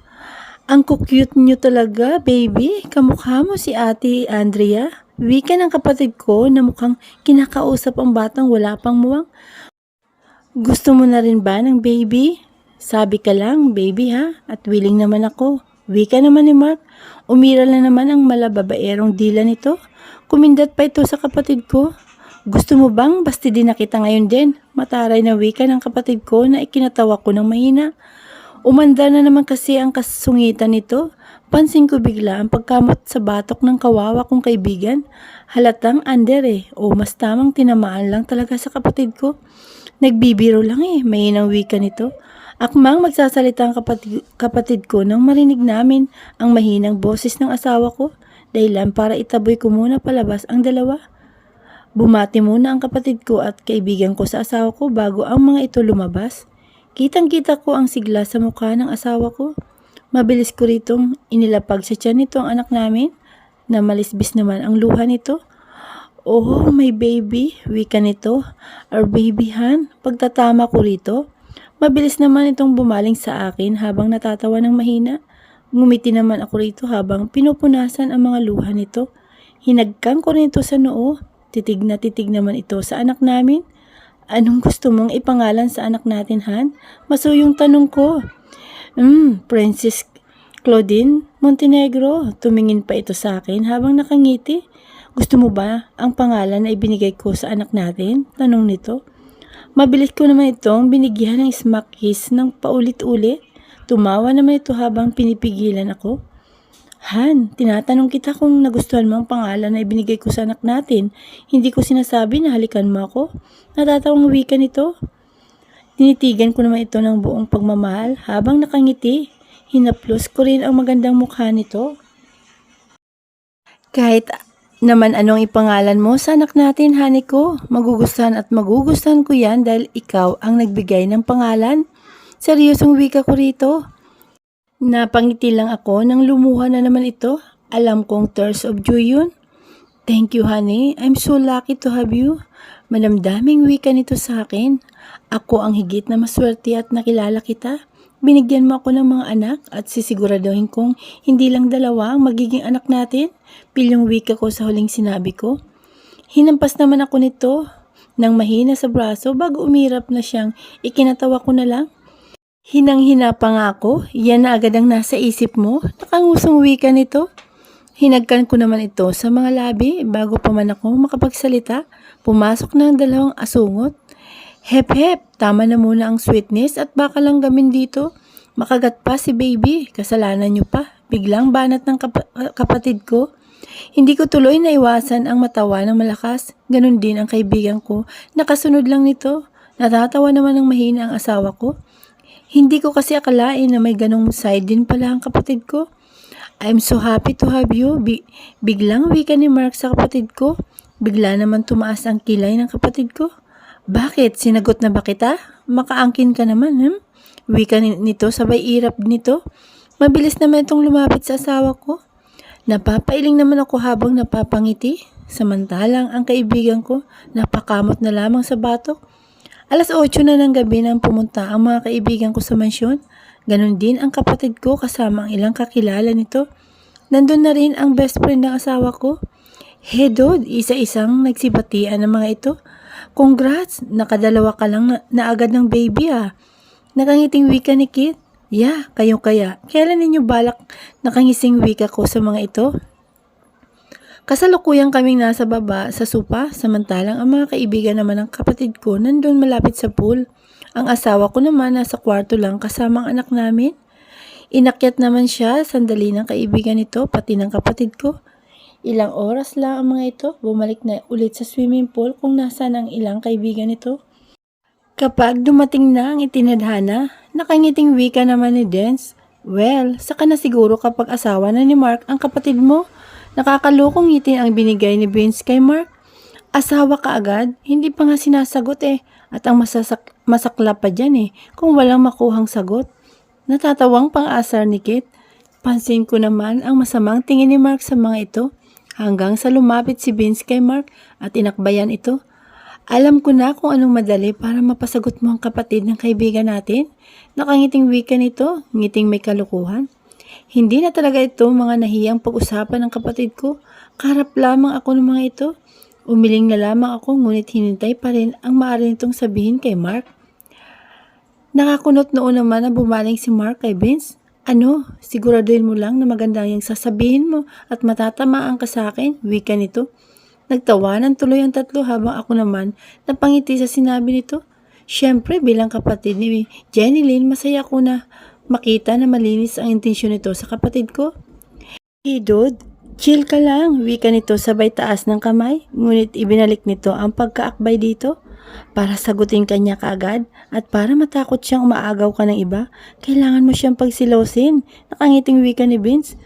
Ang cute nyo talaga, baby. Kamukha mo si Ate Andrea. Wika ng kapatid ko na mukhang kinakausap ang batang wala pang muwang. Gusto mo na rin ba ng baby? Sabi ka lang, baby ha? At willing naman ako. Wika naman ni Mark. Umiral na naman ang malababaerong dila nito. Kumindat pa ito sa kapatid ko. Gusto mo bang basti din na kita ngayon din? Mataray na wika ng kapatid ko na ikinatawa ko ng mahina. Umanda na naman kasi ang kasungitan nito. Pansin ko bigla ang pagkamot sa batok ng kawawa kong kaibigan. Halatang under o mas tamang tinamaan lang talaga sa kapatid ko. Nagbibiro lang mahinang wika nito. Akmang magsasalita ang kapatid ko nang marinig namin ang mahinang boses ng asawa ko. Dahilan para itaboy ko muna palabas ang dalawa. Bumati muna ang kapatid ko at kaibigan ko sa asawa ko bago ang mga ito lumabas. Kitang-kita ko ang sigla sa mukha ng asawa ko. Mabilis ko ritong inilapag sa tiyan nito ang anak namin na malisbis naman ang luha nito. Oh, my baby, wika nito. Our baby Han, pagtatama ko rito. Mabilis naman itong bumaling sa akin habang natatawa ng mahina. Ngumiti naman ako rito habang pinupunasan ang mga luha nito. Hinagkan ko rin ito sa noo. Titig na titig naman ito sa anak namin. Anong gusto mong ipangalan sa anak natin, Han? Masuyong tanong ko. Princess Claudine Montenegro. Tumingin pa ito sa akin habang nakangiti. Gusto mo ba ang pangalan na ibinigay ko sa anak natin? Tanong nito. Mabilis ko naman itong binigyan ng smack kiss ng paulit-ulit. Tumawa naman ito habang pinipigilan ako. Han, tinatanong kita kung nagustuhan mo ang pangalan na ibinigay ko sa anak natin. Hindi ko sinasabi na halikan mo ako. Natatawang wika nito. Tinitigan ko naman ito ng buong pagmamahal habang nakangiti. Hinaplos ko rin ang magandang mukha nito. Kahit naman anong ipangalan mo sa anak natin, honey ko. Magugustuhan at magugustuhan ko yan dahil ikaw ang nagbigay ng pangalan. Seryosong wika ko rito. Napangiti lang ako nang lumuha na naman ito. Alam kong tears of joy yun. Thank you, honey. I'm so lucky to have you. Malamdaming wika nito sa akin. Ako ang higit na maswerte at nakilala kita. Binigyan mo ako ng mga anak at sisiguraduhin kong hindi lang dalawa ang magiging anak natin. Pilyong wika ko sa huling sinabi ko. Hinampas naman ako nito nang mahina sa braso bago umirap na siyang ikinatawa ko na lang. Hinang-hina pa nga ako, yan na agad ang nasa isip mo. Nakangusong wika nito. Hinagkan ko naman ito sa mga labi bago pa man ako makapagsalita. Pumasok na ang dalawang asungot. Hep hep, tama na muna ang sweetness at baka lang gamin dito. Makagat pa si baby, kasalanan niyo pa. Biglang banat ng kapatid ko. Hindi ko tuloy naiwasan ang matawa ng malakas. Ganon din ang kaibigan ko. Nakasunod lang nito. Natatawa naman ng mahina ang asawa ko. Hindi ko kasi akalain na may ganong side din pala ang kapatid ko. I'm so happy to have you. Biglang wika ni Mark sa kapatid ko. Bigla naman tumaas ang kilay ng kapatid ko. Bakit? Sinagot na ba kita? Makaangkin ka naman, Wika nito, sabay irap nito. Mabilis naman itong lumapit sa asawa ko. Napapailing naman ako habang napapangiti. Samantalang ang kaibigan ko, napakamot na lamang sa batok. 8:00 na ng gabi nang pumunta ang mga kaibigan ko sa mansyon. Ganon din ang kapatid ko kasama ang ilang kakilala nito. Nandun na rin ang best friend ng asawa ko. Hedod, isa-isang nagsibatian ng mga ito. Congrats, nakadalawa ka lang na agad ng baby Nakangiting wika ni Kit. Kayo kaya. Kailan ninyo balak nakangising wika ko sa mga ito? Kasalukuyang kaming nasa baba sa sopa, samantalang ang mga kaibigan naman ng kapatid ko nandun malapit sa pool. Ang asawa ko naman nasa kwarto lang kasama ang anak namin. Inakyat naman siya, sandali ng kaibigan nito, pati ng kapatid ko. Ilang oras lang ang mga ito, bumalik na ulit sa swimming pool kung nasaan ang ilang kaibigan nito. Kapag dumating na ang itinadhana, nakangiting wika naman ni Dance. Well, saka na siguro kapag asawa na ni Mark ang kapatid mo. Nakakalokong ngiti ang binigay ni Vince kay Mark. Asawa ka agad, hindi pa nga sinasagot At ang masakla pa dyan kung walang makuhang sagot. Natatawang pang-asar ni Kit. Pansin ko naman ang masamang tingin ni Mark sa mga ito hanggang sa lumapit si Vince kay Mark at inakbayan ito. Alam ko na kung anong madali para mapasagot mo ang kapatid ng kaibigan natin. Nakangiting wika nito, ngiting may kalukuhan. Hindi na talaga ito mga nahiyang pag-usapan ng kapatid ko. Karap lamang ako ng mga ito. Umiling na lamang ako ngunit hinintay pa rin ang maaari nitong sabihin kay Mark. Nakakunot noon naman na bumaling si Mark kay Vince. Ano, siguraduhin mo lang na maganda yung sasabihin mo at matatamaan ka sa akin, wika nito. Nagtawanan tuloy ang tatlo habang ako naman napangiti sa sinabi nito. Siyempre bilang kapatid ni Jenny Lynn, masaya ko na makita na malinis ang intensyon nito sa kapatid ko. Hey dude, chill ka lang, wika nito sabay taas ng kamay, ngunit ibinalik nito ang pagkaakbay dito. Para sagutin kanya kaagad at para matakot siyang umaagaw ka ng iba, kailangan mo siyang pagsilosin. Nakangiting wika ni Vince.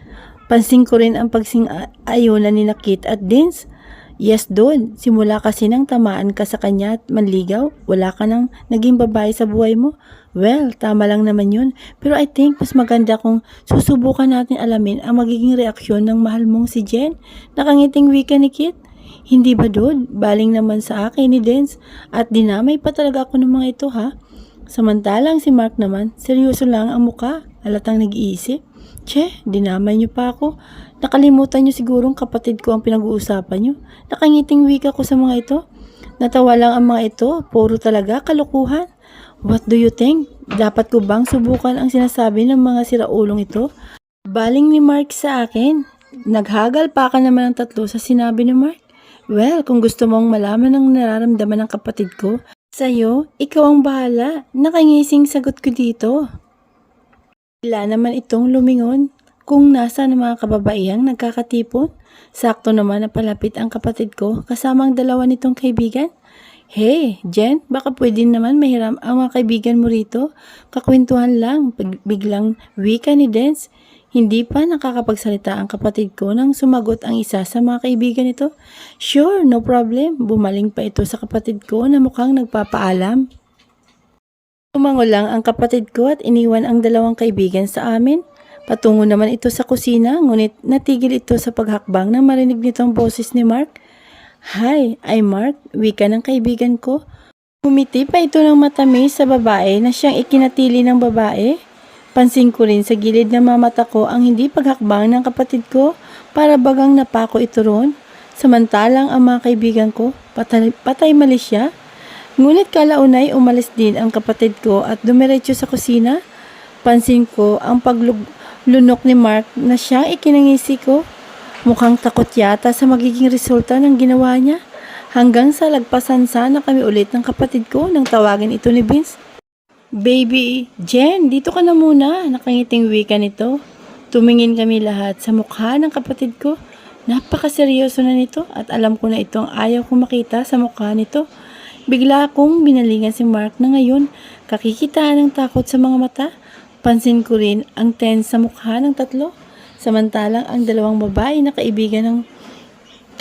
Pansin ko rin ang pagsing-ayunan ni Kit at Vince. Yes, dude. Simula kasi nang tamaan ka sa kanya at manligaw, wala ka nang naging babae sa buhay mo. Well, tama lang naman yun. Pero I think mas maganda kung susubukan natin alamin ang magiging reaksyon ng mahal mong si Jen. Nakangiting wika ni Kit. Hindi ba dude? Baling naman sa akin ni Dance at dinamay pa talaga ako ng mga ito ha. Samantalang si Mark naman, seryoso lang ang muka, halatang nag-iisip. Che, dinamay niyo pa ako. Nakalimutan niyo sigurong kapatid ko ang pinag-uusapan niyo. Nakangiting wika ko sa mga ito. Natawa lang ang mga ito, puro talaga kalukuhan. What do you think? Dapat ko bang subukan ang sinasabi ng mga siraulong ito? Baling ni Mark sa akin. Naghagal pa ka naman ang tatlo sa sinabi ni Mark. Well, kung gusto mong malaman ang nararamdaman ng kapatid ko, sa'yo, ikaw ang bahala. Nakangising sagot ko dito. Wala naman itong lumingon. Kung nasa ng mga kababaihang nagkakatipon, sakto naman na palapit ang kapatid ko kasama ang dalawa nitong kaibigan. Hey, Jen, baka pwede naman mahiram ang mga kaibigan mo rito. Kakwentuhan lang, biglang wika ni Dance. Hindi pa nakakapagsalita ang kapatid ko nang sumagot ang isa sa mga kaibigan nito. Sure, no problem. Bumaling pa ito sa kapatid ko na mukhang nagpapaalam. Tumango lang ang kapatid ko at iniwan ang dalawang kaibigan sa amin. Patungo naman ito sa kusina, ngunit natigil ito sa paghakbang nang marinig nitong boses ni Mark. Hi, I'm Mark, wika ng kaibigan ko. Humiti pa ito ng matamis sa babae na siyang ikinatili ng babae. Pansin ko rin sa gilid ng mga mata ko ang hindi paghakbang ng kapatid ko para bagang napako ito roon. Samantalang ang mga kaibigan ko, patay mali siya. Ngunit kalaunay umalis din ang kapatid ko at dumiretso sa kusina. Pansin ko ang paglunok ni Mark na siyang ikinangisi ko. Mukhang takot yata sa magiging resulta ng ginawa niya. Hanggang sa lagpasan sana kami ulit ng kapatid ko nang tawagin ito ni Vince. Baby, Jen, dito ka na muna. Nakangiting wika nito. Tumingin kami lahat sa mukha ng kapatid ko. Napakaseryoso na nito at alam ko na itong ayaw kong makita sa mukha nito. Bigla akong binalingan si Mark na ngayon kakikitaan ng takot sa mga mata. Pansin ko rin ang tense sa mukha ng tatlo. Samantalang ang dalawang babae na kaibigan ng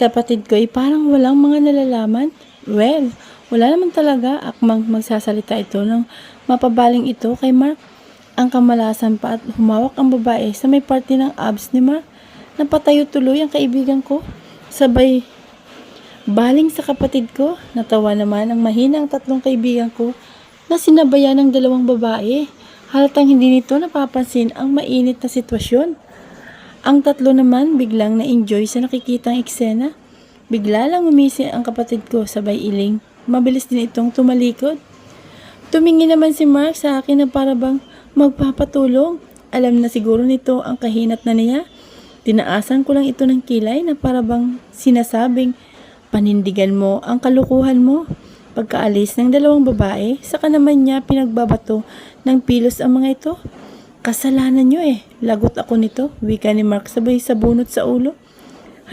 kapatid ko ay parang walang mga nalalaman. Well, wala naman talaga akmang magsasalita ito ng mapabaling ito kay Mark. Ang kamalasan pa at humawak ang babae sa may parte ng abs ni Mark. Napatayo tuloy ang kaibigan ko. Sabay baling sa kapatid ko. Natawa naman ang mahinang tatlong kaibigan ko na sinabayan ng dalawang babae. Halatang hindi nito napapansin ang mainit na sitwasyon. Ang tatlo naman biglang na-enjoy sa nakikitang eksena. Bigla lang umisi ang kapatid ko sabay iling. Mabilis din itong tumalikod. Tumingin naman si Mark sa akin na parabang magpapatulong. Alam na siguro nito ang kahinat na niya. Tinaasan ko lang ito ng kilay na parabang sinasabing, panindigan mo ang kalukuhan mo. Pagkaalis ng dalawang babae, saka naman niya pinagbabato ng pilos ang mga ito. Kasalanan niyo eh. Lagot ako nito. Wika ni Mark sabay sabunot sa ulo.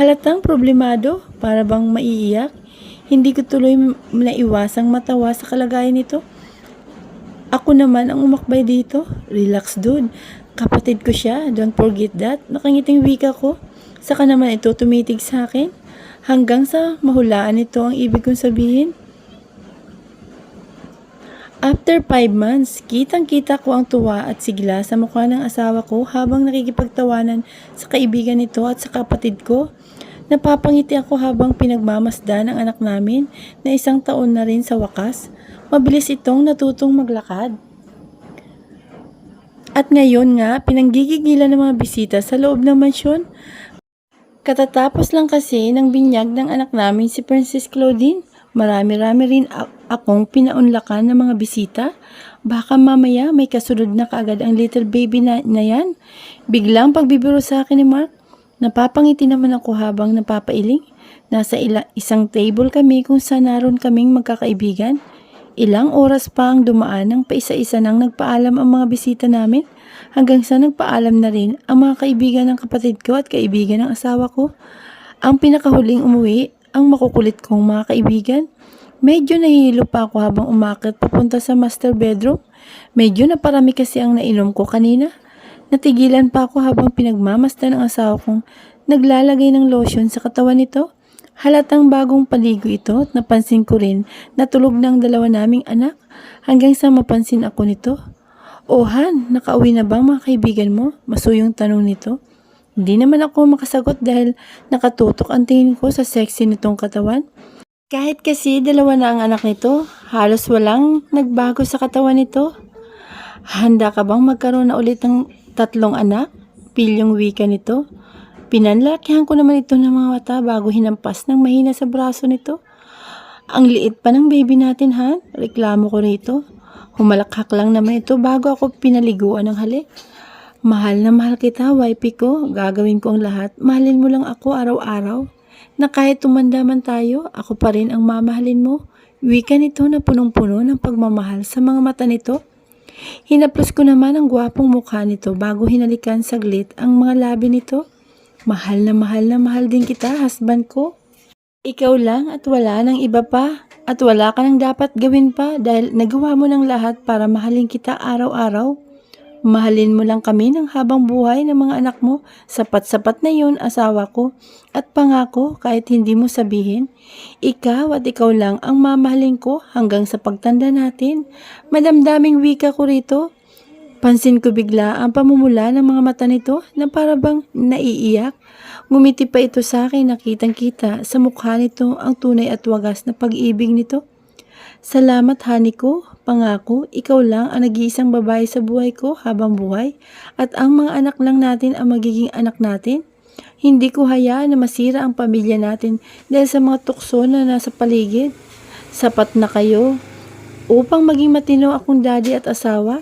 Halatang problemado, parabang maiiyak. Hindi ko tuloy naiwasang matawa sa kalagayan nito. Ako naman ang umakbay dito. Relax dude. Kapatid ko siya. Don't forget that. Nakangiting wika ko. Saka naman ito tumitig sa akin. Hanggang sa mahulaan ito ang ibig kong sabihin. After 5 months, kitang-kita ko ang tuwa at sigla sa mukha ng asawa ko habang nakikipagtawanan sa kaibigan nito at sa kapatid ko. Napapangiti ako habang pinagmamasdan ang anak namin na 1 taon na rin sa wakas. Mabilis itong natutong maglakad. At ngayon nga, pinanggigigilan ng mga bisita sa loob ng mansyon. Katatapos lang kasi ng binyag ng anak namin si Princess Claudine. Marami-rami rin akong pinaunlakan ng mga bisita. Baka mamaya may kasunod na kaagad ang little baby na yan. Biglang pagbibiro sa akin ni Mark. Napapangiti naman ako habang napapailing. Nasa isang table kami kung saan naroon kaming magkakaibigan. Ilang oras pa ang dumaan nang paisa-isa nang nagpaalam ang mga bisita namin. Hanggang sa nagpaalam na rin ang mga kaibigan ng kapatid ko at kaibigan ng asawa ko. Ang pinakahuling umuwi, ang makukulit kong mga kaibigan. Medyo nahihilo pa ako habang umakyat papunta sa master bedroom. Medyo naparami kasi ang nainom ko kanina. Natigilan pa ako habang pinagmamasdan ng asawa kong naglalagay ng lotion sa katawan nito. Halatang bagong paligo ito at napansin ko rin na tulog ng 2 naming anak hanggang sa mapansin ako nito. "Oh Han, nakauwi na ba mga kaibigan mo?" Masuyong tanong nito. Hindi naman ako makasagot dahil nakatutok ang tingin ko sa sexy nitong katawan. Kahit kasi 2 na ang anak nito, halos walang nagbago sa katawan nito. "Handa ka bang magkaroon na ulit ng 3 anak?" Pilyong wika nito. Pinanlakihan ko naman ito ng mga mata bago hinampas ng mahina sa braso nito. "Ang liit pa ng baby natin, Han," reklamo ko rito. Humalakhak lang naman ito bago ako pinaliguan ng halik. "Mahal na mahal kita, wifey ko. Gagawin ko ang lahat. Mahalin mo lang ako araw-araw. Na kahit tumanda man tayo, ako pa rin ang mamahalin mo." Wika nito na punong-puno ng pagmamahal sa mga mata nito. Hinaplos ko naman ang gwapong mukha nito bago hinalikan saglit ang mga labi nito. Mahal na mahal din kita, husband ko. Ikaw lang at wala nang iba pa. At wala ka nang dapat gawin pa dahil nagawa mo ng lahat para mahalin kita araw-araw. Mahalin mo lang kami ng habang buhay ng mga anak mo. Sapat-sapat na yun, asawa ko. At pangako, kahit hindi mo sabihin, ikaw at ikaw lang ang mamahalin ko hanggang sa pagtanda natin. Madamdaming wika ko rito. Pansin ko bigla ang pamumula ng mga mata nito na para bang naiiyak. Ngumiti pa ito sa akin, nakitang-kita sa mukha nito ang tunay at wagas na pag-ibig nito. "Salamat, honey ko. Pangako, ikaw lang ang nag-iisang babae sa buhay ko habang buhay at ang mga anak lang natin ang magiging anak natin. Hindi ko hayaan na masira ang pamilya natin dahil sa mga tukso na nasa paligid. Sapat na kayo upang maging matino akong daddy at asawa."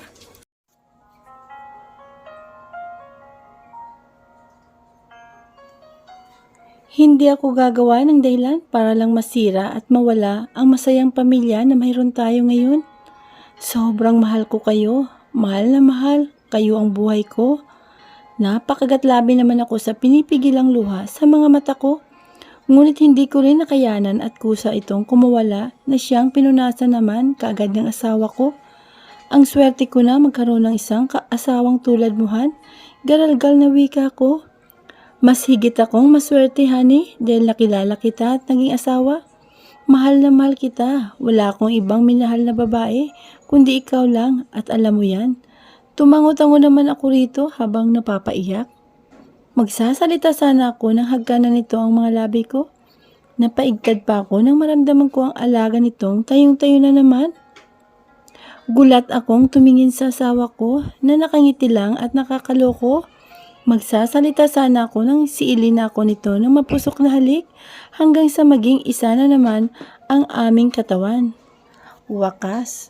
Hindi ako gagawa ng dahilan para lang masira at mawala ang masayang pamilya na mayroon tayo ngayon. Sobrang mahal ko kayo. Mahal na mahal. Kayo ang buhay ko. Napakagatlabi naman ako sa pinipigilang luha sa mga mata ko. Ngunit hindi ko rin nakayanan at kusa itong kumawala na siyang pinunasan naman kaagad ng asawa ko. Ang swerte ko na magkaroon ng isang asawang tulad mo, Han. Garalgal na wika ko. Mas higit akong maswerte, honey, dahil nakilala kita at naging asawa. Mahal na mahal kita. Wala akong ibang minahal na babae, kundi ikaw lang at alam mo yan. Tumango-tango naman ako rito habang napapaiyak. Magsasalita sana ako nang hagkanan nito ang mga labi ko. Napaigtad pa ako nang maramdaman ko ang alaga nitong tayong-tayo na naman. Gulat akong tumingin sa asawa ko na nakangiti lang at nakakaloko. Magsasalita sana ako nang siilin ako nito ng mapusok na halik hanggang sa maging isa na naman ang aming katawan. Wakas.